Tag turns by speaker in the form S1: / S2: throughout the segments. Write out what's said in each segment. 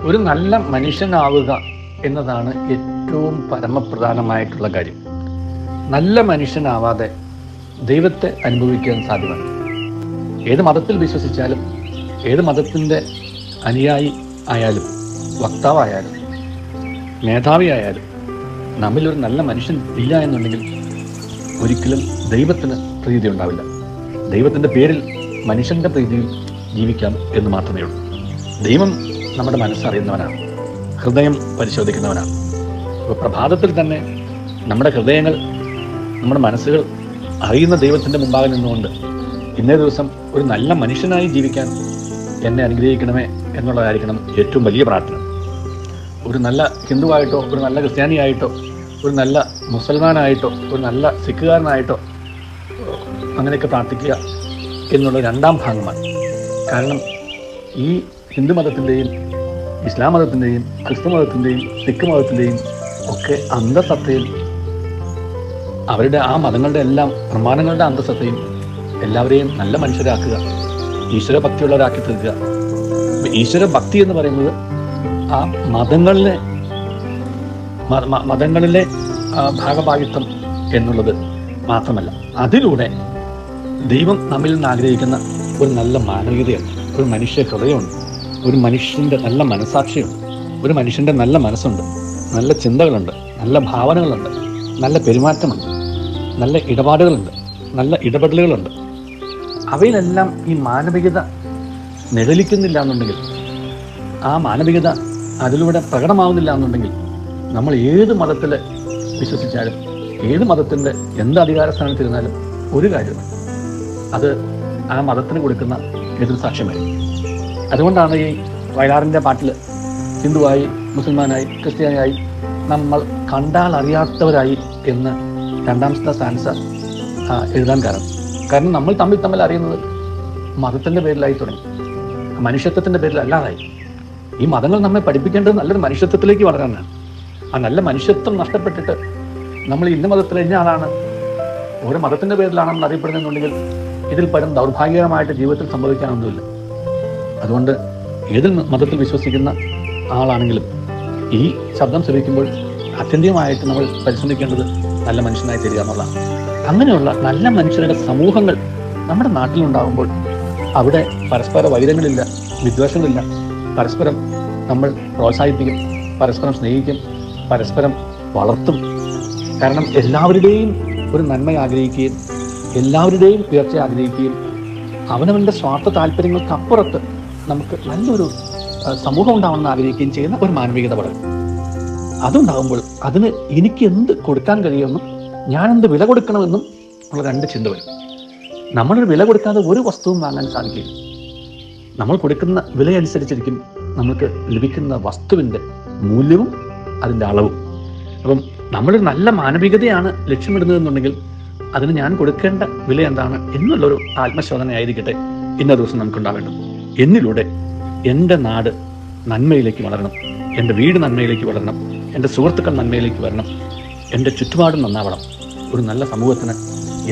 S1: ഒരു നല്ല മനുഷ്യനാവുക എന്നതാണ് ഏറ്റവും പരമപ്രധാനമായിട്ടുള്ള കാര്യം. നല്ല മനുഷ്യനാവാതെ ദൈവത്തെ അനുഭവിക്കാൻ സാധ്യമല്ല. ഏത് മതത്തിൽ വിശ്വസിച്ചാലും, ഏത് മതത്തിൻ്റെ അനുയായി ആയാലും, വക്താവായാലും, മേധാവിയായാലും, നമ്മിലൊരു നല്ല മനുഷ്യൻ ഇല്ല എന്നുണ്ടെങ്കിൽ ഒരിക്കലും ദൈവത്തിന് പ്രീതി ഉണ്ടാവില്ല. ദൈവത്തിൻ്റെ പേരിൽ മനുഷ്യൻ്റെ പ്രീതിയിൽ ജീവിക്കാം എന്ന് മാത്രമേ ഉള്ളൂ. ദൈവം നമ്മുടെ മനസ്സറിയുന്നവനാണ്, ഹൃദയം പരിശോധിക്കുന്നവനാണ്. അപ്പോൾ പ്രഭാതത്തിൽ തന്നെ നമ്മുടെ ഹൃദയങ്ങൾ, നമ്മുടെ മനസ്സുകൾ അറിയുന്ന ദൈവത്തിൻ്റെ മുമ്പാകെ നിന്നുകൊണ്ട് ഇന്നേ ദിവസം ഒരു നല്ല മനുഷ്യനായി ജീവിക്കാൻ എന്നെ അനുഗ്രഹിക്കണമേ എന്നുള്ളതായിരിക്കണം ഏറ്റവും വലിയ പ്രാർത്ഥന. ഒരു നല്ല ഹിന്ദുവായിട്ടോ, ഒരു നല്ല ക്രിസ്ത്യാനിയായിട്ടോ, ഒരു നല്ല മുസൽമാനായിട്ടോ, ഒരു നല്ല സിഖുകാരനായിട്ടോ അങ്ങനെയൊക്കെ പ്രാർത്ഥിക്കുക എന്നുള്ള രണ്ടാം ഭാഗമാണ്. കാരണം ഈ ഹിന്ദു മതത്തിൻ്റെയും ഇസ്ലാം മതത്തിൻ്റെയും ക്രിസ്തു മതത്തിൻ്റെയും സിഖ് മതത്തിൻ്റെയും ഒക്കെ അന്തസത്തയിൽ, അവരുടെ ആ മതങ്ങളുടെ എല്ലാം പ്രമാണങ്ങളുടെ അന്തസത്തയും എല്ലാവരെയും നല്ല മനുഷ്യരാക്കുക, ഈശ്വരഭക്തിയുള്ളവരാക്കി തീർക്കുക. ഈശ്വര ഭക്തി എന്ന് പറയുന്നത് ആ മതങ്ങളിലെ ഭാഗഭാഗിത്വം എന്നുള്ളത് മാത്രമല്ല, അതിലൂടെ ദൈവം നമ്മിൽ നിന്ന് ആഗ്രഹിക്കുന്ന ഒരു നല്ല മാനവികതയുണ്ട്, ഒരു മനുഷ്യ ഹൃദയമുണ്ട്, ഒരു മനുഷ്യൻ്റെ നല്ല മനസാക്ഷിയുണ്ട്, ഒരു മനുഷ്യൻ്റെ നല്ല മനസ്സുണ്ട്, നല്ല ചിന്തകളുണ്ട്, നല്ല ഭാവനകളുണ്ട്, നല്ല പെരുമാറ്റമുണ്ട്, നല്ല ഇടപാടുകളുണ്ട്, നല്ല ഇടപെടലുകളുണ്ട്. അവയിലെല്ലാം ഈ മാനവികത നിഴലിക്കുന്നില്ല എന്നുണ്ടെങ്കിൽ, ആ മാനവികത അതിലൂടെ പ്രകടമാവുന്നില്ല എന്നുണ്ടെങ്കിൽ, നമ്മൾ ഏത് മതത്തിൽ വിശ്വസിച്ചാലും, ഏത് മതത്തിൻ്റെ എന്ത് അധികാര സ്ഥാനത്തിരുന്നാലും ഒരു കാര്യമില്ല, അത് ആ മതത്തിന് കൊടുക്കുന്ന എതിർസാക്ഷ്യമായിരിക്കും. അതുകൊണ്ടാണ് ഈ വയലാറിൻ്റെ പാട്ടിൽ ഹിന്ദുവായി, മുസൽമാനായി, ക്രിസ്ത്യാനിയായി നമ്മൾ കണ്ടാൽ അറിയാത്തവരായി എന്ന് രണ്ടാമത്തെ സ്റ്റാൻസ എഴുതാൻ കാരണം നമ്മൾ തമ്മിൽ അറിയുന്നത് മതത്തിൻ്റെ പേരിലായി തുടങ്ങി, മനുഷ്യത്വത്തിൻ്റെ പേരിലല്ലാതായി. ഈ മതങ്ങൾ നമ്മെ പഠിപ്പിക്കേണ്ടത് നല്ലൊരു മനുഷ്യത്വത്തിലേക്ക് വളരാനാണ്. ആ നല്ല മനുഷ്യത്വം നഷ്ടപ്പെട്ടിട്ട് നമ്മൾ ഇന്ന മതത്തിൽ ഇന്ന ആളാണ്, ഓരോ മതത്തിൻ്റെ പേരിലാണെന്ന് അറിയപ്പെടുന്നുണ്ടെങ്കിൽ ഇതിൽ പരം ദൗർഭാഗ്യകരമായിട്ട് ജീവിതത്തിൽ സംഭവിക്കാനൊന്നുമില്ല. അതുകൊണ്ട് ഏത് മതത്തിൽ വിശ്വസിക്കുന്ന ആളാണെങ്കിലും ഈ ശബ്ദം ശ്രവിക്കുമ്പോൾ ആത്യന്തികമായിട്ട് നമ്മൾ പരിശ്രമിക്കേണ്ടത് നല്ല മനുഷ്യനായി തീരുക എന്നുള്ളതാണ്. അങ്ങനെയുള്ള നല്ല മനുഷ്യരുടെ സമൂഹങ്ങൾ നമ്മുടെ നാട്ടിലുണ്ടാകുമ്പോൾ അവിടെ പരസ്പര വൈരങ്ങളില്ല, വിദ്വേഷങ്ങളില്ല, പരസ്പരം നമ്മൾ പ്രോത്സാഹിപ്പിക്കും, പരസ്പരം സ്നേഹിക്കും, പരസ്പരം വളർത്തും. കാരണം എല്ലാവരുടെയും ഒരു നന്മ ആഗ്രഹിക്കുകയും എല്ലാവരുടെയും ഉയർച്ച ആഗ്രഹിക്കുകയും അവനവൻ്റെ സ്വാർത്ഥ താല്പര്യങ്ങൾക്കപ്പുറത്ത് നമുക്ക് നല്ലൊരു സമൂഹം ഉണ്ടാവണമെന്ന് ആഗ്രഹിക്കുകയും ചെയ്യുന്ന ഒരു മാനവികത വളരും. അതുണ്ടാകുമ്പോൾ അതിന് എനിക്ക് എന്ത് കൊടുക്കാൻ കഴിയുമെന്നും ഞാൻ എന്ത് വില കൊടുക്കണമെന്നും ഉള്ള രണ്ട് ചിന്ത വരും. നമ്മളൊരു വില കൊടുക്കാതെ ഒരു വസ്തുവും വാങ്ങാൻ സാധിക്കില്ല. നമ്മൾ കൊടുക്കുന്ന വിലയനുസരിച്ചിരിക്കും നമുക്ക് ലഭിക്കുന്ന വസ്തുവിൻ്റെ മൂല്യവും അതിൻ്റെ അളവും. അപ്പം നമ്മളൊരു നല്ല മാനവികതയാണ് ലക്ഷ്യമിടുന്നതെന്നുണ്ടെങ്കിൽ അതിന് ഞാൻ കൊടുക്കേണ്ട വില എന്താണ് എന്നുള്ളൊരു ആത്മശോധനയായിരിക്കട്ടെ ഇന്ന ദിവസം നമുക്കുണ്ടാവേണ്ടത്. എന്നിലൂടെ എൻ്റെ നാട് നന്മയിലേക്ക് വളരണം, എൻ്റെ വീട് നന്മയിലേക്ക് വളരണം, എൻ്റെ സുഹൃത്തുക്കൾ നന്മയിലേക്ക് വരണം, എൻ്റെ ചുറ്റുപാടും നന്നാവണം. ഒരു നല്ല സമൂഹത്തിന്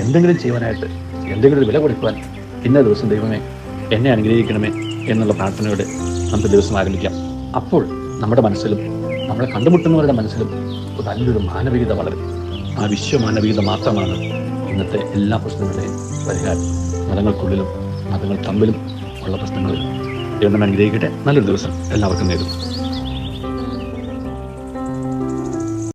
S1: എന്തെങ്കിലും ചെയ്യുവാനായിട്ട്, എന്തെങ്കിലും ഒരു വില കൊടുക്കുവാൻ ഇന്ന ദിവസം ദൈവമേ എന്നെ അനുഗ്രഹിക്കണമേ എന്നുള്ള പ്രാർത്ഥനയോടെ നമുക്ക് ദിവസം ആരംഭിക്കാം. അപ്പോൾ നമ്മുടെ മനസ്സിലും നമ്മളെ കണ്ടുമുട്ടുന്നവരുടെ മനസ്സിലും നല്ലൊരു മാനവികത വളരും. ആ വിശ്വമാനവികത മാത്രമാണ് ഇന്നത്തെ എല്ലാ പ്രശ്നങ്ങളുടെയും പരിഹാരം. മതങ്ങൾക്കുള്ളിലും മതങ്ങൾ തമ്മിലും ഉള്ള പ്രശ്നങ്ങളിൽ ദൈവം അനുഗ്രഹിക്കട്ടെ. നല്ലൊരു ദിവസം എല്ലാവർക്കും നേരുന്നു.